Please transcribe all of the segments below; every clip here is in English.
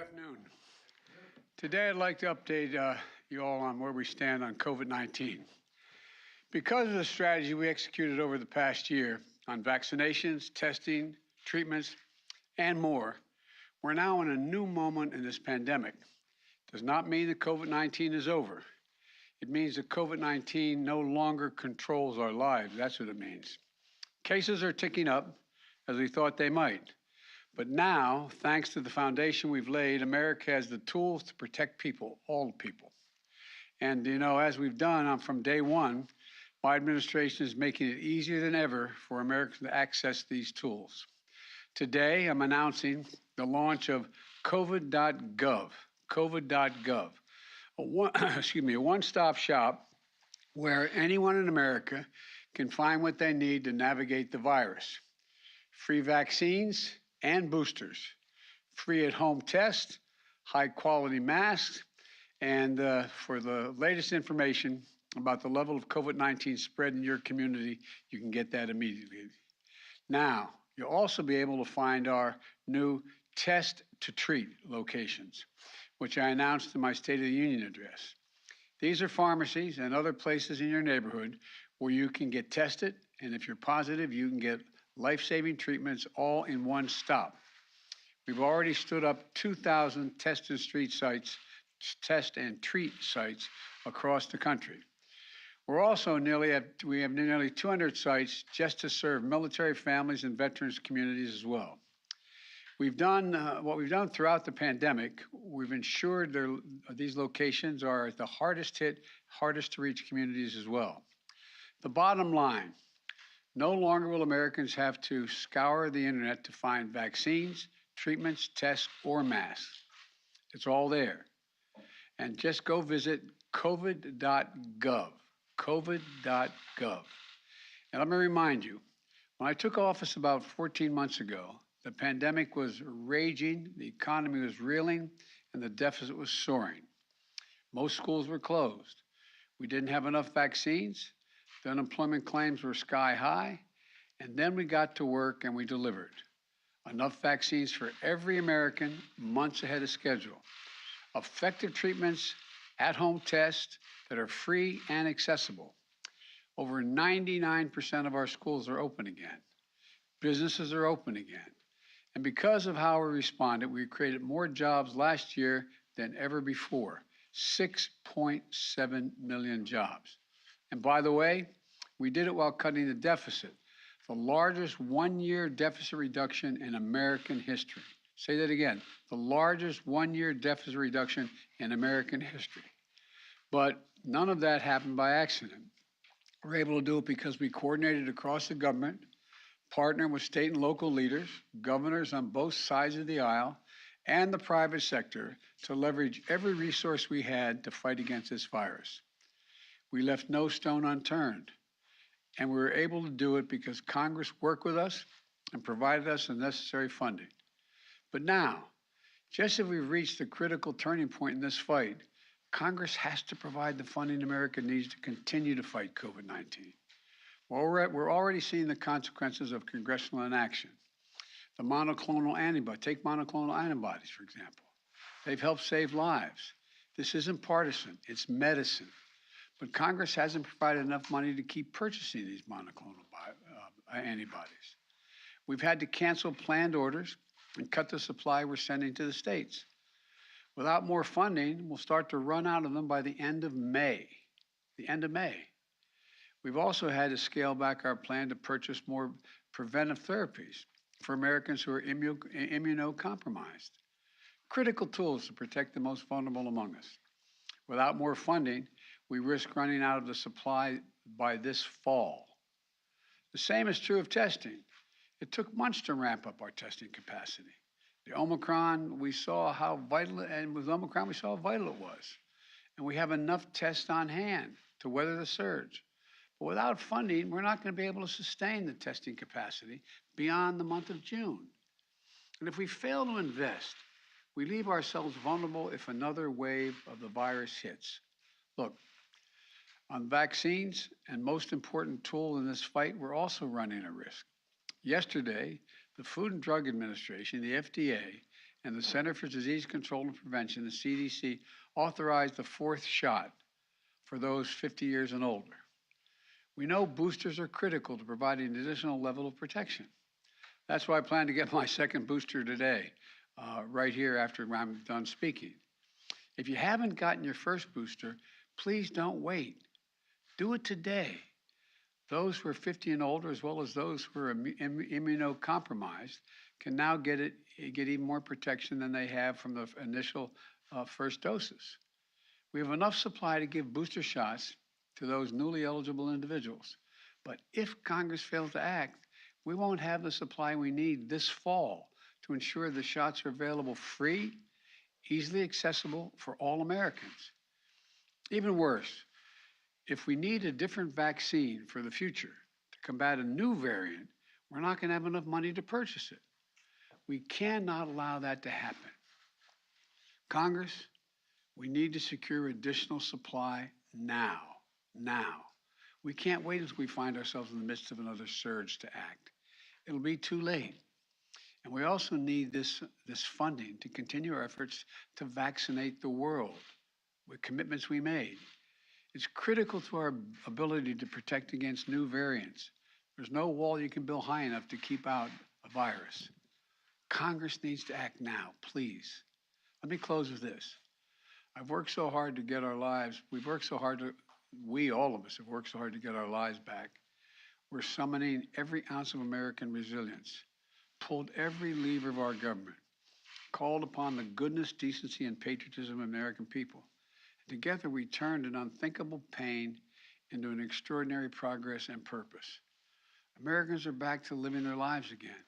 afternoon. Today I'd like to update you all on where we stand on COVID-19. Because of the strategy we executed over the past year on vaccinations, testing, treatments, and more, we're now in a new moment in this pandemic. Does not mean that COVID-19 is over. It means that COVID-19 no longer controls our lives. That's what it means. Cases are ticking up as we thought they might. But now, thanks to the foundation we've laid, America has the tools to protect people, all people. And, as we've done from day one, my administration is making it easier than ever for Americans to access these tools. Today, I'm announcing the launch of COVID.gov, a one-stop shop where anyone in America can find what they need to navigate the virus. Free vaccines and boosters, free at-home tests, high-quality masks, and for the latest information about the level of COVID-19 spread in your community, you can get that immediately. Now, you'll also be able to find our new Test to Treat locations, which I announced in my State of the Union address. These are pharmacies and other places in your neighborhood where you can get tested, and if you're positive, you can get life-saving treatments all in one stop. We've already stood up 2,000 test and treat sites across the country. We have nearly 200 sites just to serve military families and veterans communities as well. We've done what we've done throughout the pandemic. We've ensured these locations are the hardest hit, hardest to reach communities as well. The bottom line, no longer will Americans have to scour the internet to find vaccines, treatments, tests, or masks. It's all there. And just go visit covid.gov, covid.gov. And let me remind you, when I took office about 14 months ago, the pandemic was raging, the economy was reeling, and the deficit was soaring. Most schools were closed. We didn't have enough vaccines. The unemployment claims were sky high, and then we got to work and we delivered. Enough vaccines for every American months ahead of schedule. Effective treatments, at-home tests that are free and accessible. Over 99% of our schools are open again. Businesses are open again. And because of how we responded, we created more jobs last year than ever before, 6.7 million jobs. And by the way, we did it while cutting the deficit, the largest one-year deficit reduction in American history. Say that again, the largest one-year deficit reduction in American history. But none of that happened by accident. We're able to do it because we coordinated across the government, partnered with state and local leaders, governors on both sides of the aisle, and the private sector to leverage every resource we had to fight against this virus. We left no stone unturned, and we were able to do it because Congress worked with us and provided us the necessary funding. But now, just as we've reached the critical turning point in this fight, Congress has to provide the funding America needs to continue to fight COVID-19. We're already seeing the consequences of congressional inaction. The monoclonal antibody, take monoclonal antibodies, for example. They've helped save lives. This isn't partisan, it's medicine. But Congress hasn't provided enough money to keep purchasing these monoclonal antibodies. We've had to cancel planned orders and cut the supply we're sending to the states. Without more funding, we'll start to run out of them by the end of May. We've also had to scale back our plan to purchase more preventive therapies for Americans who are immunocompromised. Critical tools to protect the most vulnerable among us. Without more funding, we risk running out of the supply by this fall. The same is true of testing. It took months to ramp up our testing capacity. The Omicron, we saw how vital it was. And we have enough tests on hand to weather the surge. But without funding, we're not going to be able to sustain the testing capacity beyond the month of June. And if we fail to invest, we leave ourselves vulnerable if another wave of the virus hits. Look, on vaccines, and most important tool in this fight, we're also running a risk. Yesterday, the Food and Drug Administration, the FDA, and the Center for Disease Control and Prevention, the CDC, authorized the 4th shot for those 50 years and older. We know boosters are critical to providing an additional level of protection. That's why I plan to get my 2nd booster today, right here after I'm done speaking. If you haven't gotten your 1st booster, please don't wait. Do it today. Those who are 50 and older, as well as those who are immunocompromised, can now get even more protection than they have from the initial 1st doses. We have enough supply to give booster shots to those newly eligible individuals. But if Congress fails to act, we won't have the supply we need this fall to ensure the shots are available free, easily accessible for all Americans. Even worse, if we need a different vaccine for the future to combat a new variant, we're not going to have enough money to purchase it. We cannot allow that to happen. Congress, we need to secure additional supply now. We can't wait until we find ourselves in the midst of another surge to act. It'll be too late. And we also need this funding to continue our efforts to vaccinate the world with commitments we made. It's critical to our ability to protect against new variants. There's no wall you can build high enough to keep out a virus. Congress needs to act now, please. Let me close with this. I've worked so hard to get our lives, all of us have worked so hard to get our lives back. We're summoning every ounce of American resilience, pulled every lever of our government, called upon the goodness, decency, and patriotism of American people. Together, we turned an unthinkable pain into an extraordinary progress and purpose. Americans are back to living their lives again.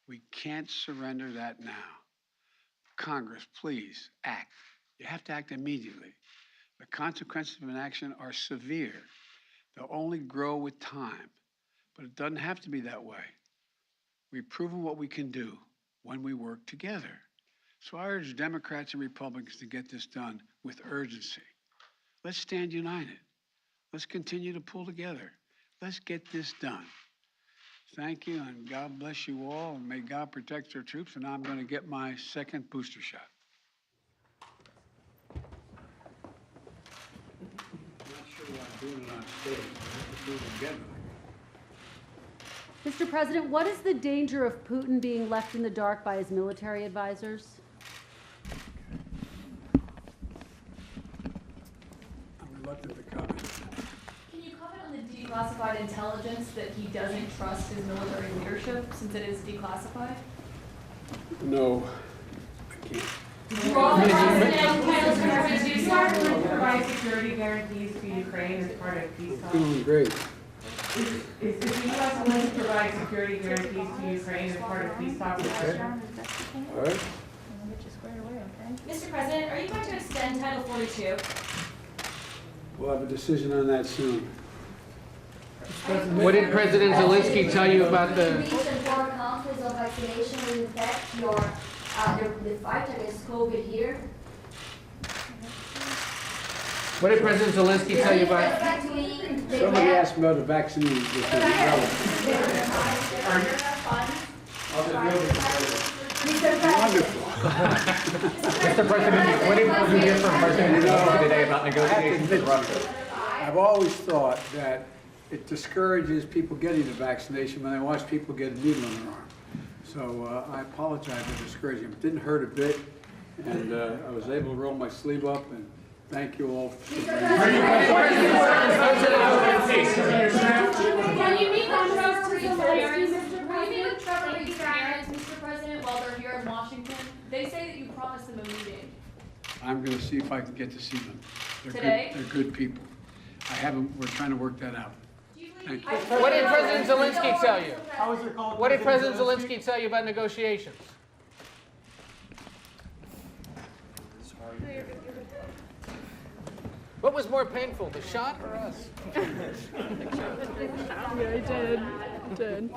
We can't surrender that now. Congress, please act. You have to act immediately. The consequences of inaction are severe. They'll only grow with time, but it doesn't have to be that way. We've proven what we can do when we work together. So I urge Democrats and Republicans to get this done with urgency. Let's stand united. Let's continue to pull together. Let's get this done. Thank you, and God bless you all, and may God protect our troops, and I'm going to get my 2nd booster shot. I'm not sure why I'm doing it on stage, but I have to do it again. Mr. President, what is the danger of Putin being left in the dark by his military advisors? I'm reluctant to comment. Can you comment on the declassified intelligence that he doesn't trust his military leadership since it is declassified? No, I can't. Provide security guarantees to Ukraine as part of peace talks. Doing great. Is the U.S. willing to provide security guarantees to Ukraine as part of peace talks? Okay. All right. Mr. President, are you going to extend Title 42? We'll have a decision on that soon. What did President Zelensky tell you about the... Recent 4 countries of vaccination will impact the fight against COVID here. What did President Zelensky tell you about... Somebody asked me about the vaccines. Which is relevant. Wonderful. Mr. President, what did you hear from President Zelensky today about negotiations with Russia? I've always thought that it discourages people getting the vaccination when they watch people get a needle in their arm. So I apologize for discouraging them. It didn't hurt a bit, and I was able to roll my sleeve up, and thank you all for Can you meet with Trevor Reed's parents, Mr. President, while they're here in Washington? They say that you promised them a meeting. I'm going to see if I can get to see them. Today? They're good people. We're trying to work that out. Thank you. What did President Zelensky tell you? What did President Zelensky tell you about negotiations? What was more painful, the shot or us? Yeah, I did.